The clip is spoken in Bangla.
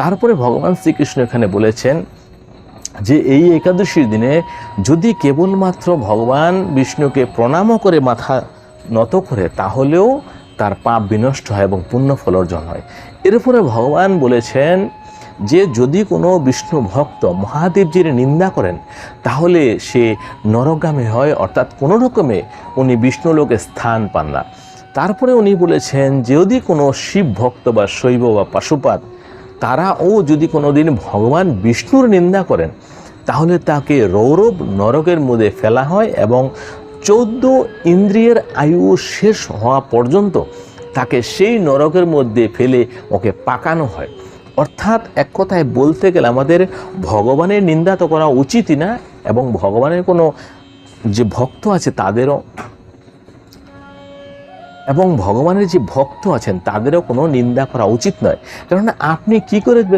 তারপরে ভগবান শ্রীকৃষ্ণ এখানে বলেছেন যে এই একাদশীর দিনে যদি কেবলমাত্র ভগবান বিষ্ণুকে প্রণামও করে মাথা নত করে, তাহলেও তার পাপ বিনষ্ট হয় এবং পুণ্য ফল অর্জন হয়। এরপরে ভগবান বলেছেন যে যদি কোনো বিষ্ণু ভক্ত মহাদেবজির নিন্দা করেন, তাহলে সে নরকগামী হয়, অর্থাৎ কোনো রকমে উনি বিষ্ণুলোকে স্থান পান না। তারপরে উনি বলেছেন যদি কোনো শিব ভক্ত বা শৈব বা পাশুপাত তারাও যদি কোনো দিন ভগবান বিষ্ণুর নিন্দা করেন, তাহলে তাকে রৌরব নরকের মধ্যে ফেলা হয় এবং 14 ইন্দ্রিয়ের আয়ু শেষ হওয়া পর্যন্ত তাকে সেই নরকের মধ্যে ফেলে ওকে পাকানো হয়। অর্থাৎ এক কথায় বলতে গেলে আমাদের ভগবানের নিন্দা তো করা উচিতই না, এবং ভগবানের কোনো যে ভক্ত আছে তাদেরও এবং ভগবানের যে ভক্ত আছেন তাদেরও কোনো নিন্দা করা উচিত নয়। কেননা আপনি কি করে